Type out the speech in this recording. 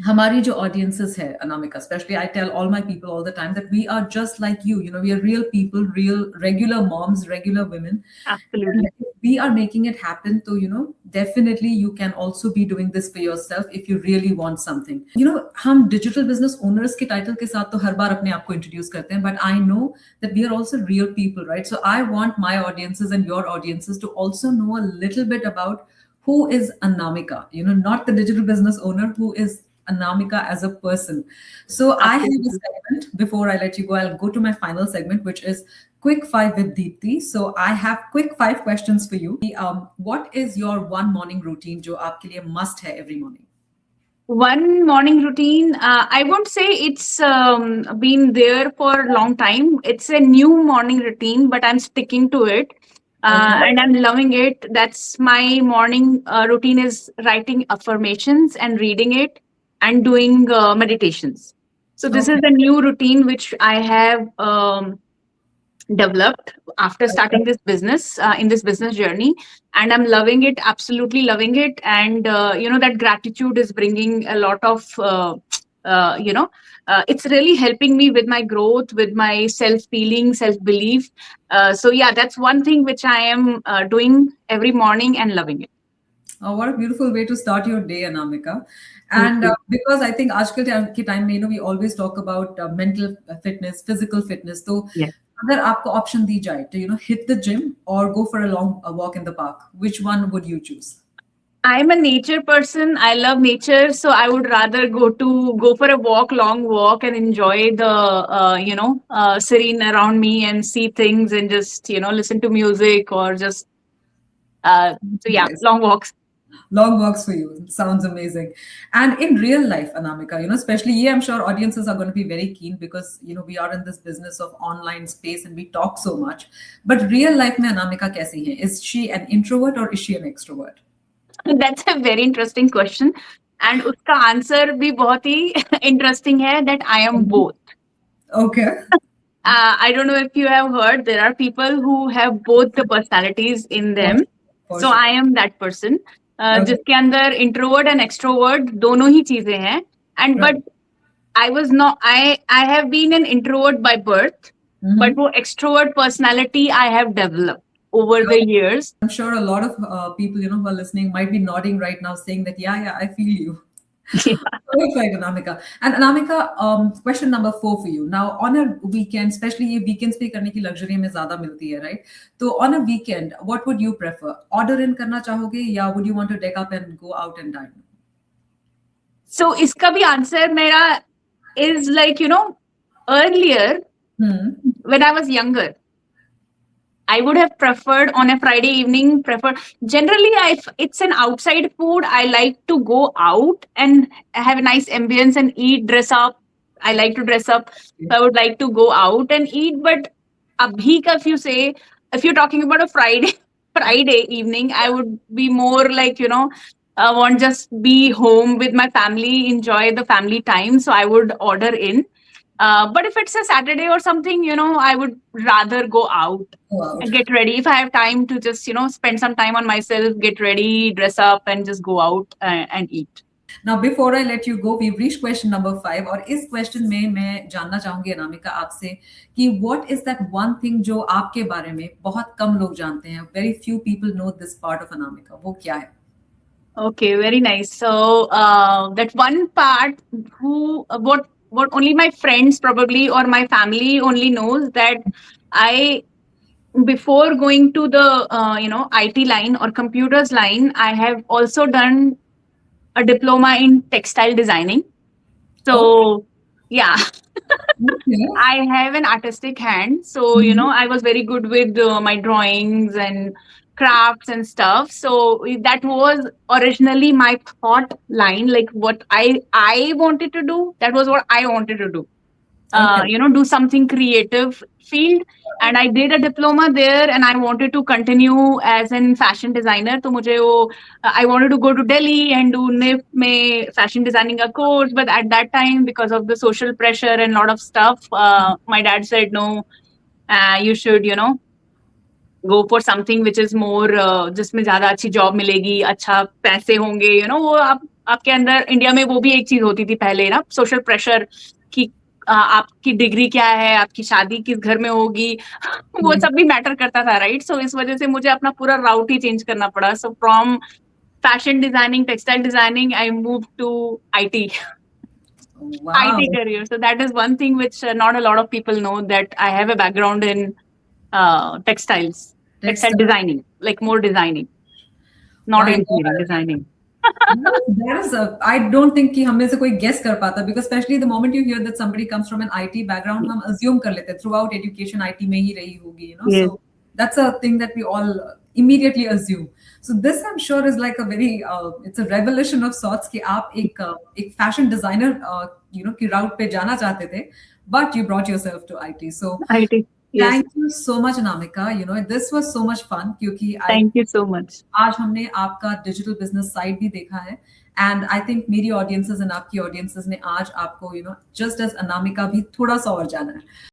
हमारी जो audiences है Anamika, especially I tell all my people all the time that we are just like you know, we are real people, real regular moms, regular women, and Absolutely. if we are making it happen, so you know, definitely you can also be doing this for yourself if you really want something. You know, हम digital business owners के title के साथ तो हर बार अपने आप को introduce करते हैं, but I know that we are also real people, right? So I want my audiences and your audiences to also know a little bit about who is Anamika, you know, not the digital business owner, who is Anamika as a person. So I have a Absolutely. segment. Before I let you go, I'll go to my final segment, which is Quick Five with Deepti. So I have quick five questions for you. What is your one morning routine जो आपके लिए must है every morning? One morning routine, I won't say it's been there for a long time. It's a new morning routine, but I'm sticking to it. Okay. And I'm loving it. That's my morning routine is writing affirmations and reading it and doing meditations. So this is Okay. the new routine which I have developed after starting this business in this business journey, and I'm loving it, absolutely loving it. And that gratitude is bringing a lot of it's really helping me with my growth, with my self feeling, self belief. So yeah, that's one thing which I am doing every morning and loving it. Oh, what a beautiful way to start your day, Anamika. Thank And you. because I think आजकल के time में, you know, we always talk about mental fitness, physical fitness. तो Yes. अगर आपको option दी जाए to, you know, hit the gym or go for a long walk in the park, which one would you choose? I'm a nature person. I love nature, so I would rather go for a walk, long walk, and enjoy the serene around me and see things and just listen to music or just so yeah, Nice. long walks. Long walks for you. Sounds amazing. And in real life, Anamika, you know, especially, yeah, I'm sure audiences are going to be very keen because, you know, we are in this business of online space and we talk so much. But real life में Anamika कैसी है? Is she an introvert or is she an extrovert? That's a very interesting question, and उसका answer भी बहुत ही interesting है that I am Mhm. both. Okay. I don't know if you have heard, there are people who have both the personalities in For them. for So sure. I am that person. Okay. जिसके अंदर introvert and extrovert दोनों ही चीजें हैं. And but Right. I was not. I have been an introvert by birth, but Mm-hmm. वो extrovert personality I have developed over the years. I'm sure a lot of people, you know, who are listening might be nodding right now saying that, yeah, yeah, I feel you. Perfect, Anamika. And Anamika, question number 4 for you. Now, on a weekend, especially ये weekends पे करने की luxury हमें ज़्यादा मिलती है, right? तो on a weekend, what would you prefer? Order in करना चाहोगे या would you want to deck up and go out and dine? So इसका भी answer मेरा is like earlier Hmm. when I was younger. I would have preferred on a Friday evening. Generally, if it's an outside food, I like to go out and have a nice ambience and eat, dress up. I like to dress up. So I would like to go out and eat. But abhi ka, if you're talking about a Friday Friday evening, I would be more like I want just be home with my family, enjoy the family time. So I would order in. But if it's a Saturday or something, I would rather go out Go out. and get ready. If I have time to just, spend some time on myself, get ready, dress up, and just go out and eat. Now, before I let you go, we've reached question number 5 और इस question में मैं जानना चाहूंगी अनामिका आपसे कि what is that one thing जो आपके बारे में बहुत कम लोग जानते हैं, very few people know this part of Anamika, वो क्या है? Okay, very nice. So that one part what only my friends probably or my family only knows that I before going to the IT line or computers line, I have also done a diploma in textile designing. Oh, So yeah, okay. I have an artistic hand. So, Mhm. I was very good with my drawings and crafts and stuff. So that was originally my thought line, like what I wanted to do. That was what I wanted to do. Okay. Do something creative field. And I did a diploma there, and I wanted to continue as an fashion designer. So I wanted to go to Delhi and do NIF में fashion designing a course. But at that time, because of the social pressure and lot of stuff, my dad said, no, you should, go for something which is more जिसमें ज्यादा अच्छी job मिलेगी, अच्छा पैसे होंगे, वो आपके अंदर इंडिया में वो भी एक चीज होती थी पहले ना, सोशल प्रेशर कि आपकी डिग्री क्या है, आपकी शादी किस घर में होगी, वो सब भी मैटर करता था, राइट? सो इस वजह से मुझे अपना पूरा राउट ही चेंज करना पड़ा. So from fashion designing, textile designing, I moved to IT. Wow. IT career. So that is one thing which not a lot of people know, that I have a background in textile Textile. designing, like more designing, not My engineering, God. designing. That is I don't think कि हम में से कोई guess कर पाता, because especially the moment you hear that somebody comes from an IT background, हम assume कर लेते हैं throughout education IT में ही रही होगी, you know. Yes. So that's a thing that we all immediately assume. So this I'm sure is like a very it's a revelation of sorts कि आप एक fashion designer you know की route पे जाना चाहते थे, but you brought yourself to IT. So IT. Yes. thank you so much, Anamika. You know, this was so much fun क्योंकि Thank you so much. आज हमने आपका डिजिटल बिजनेस साइड भी देखा है, एंड आई थिंक मेरी audiences and आपकी audiences ने आज आपको, you know, just as Anamika भी थोड़ा सा और जाना है.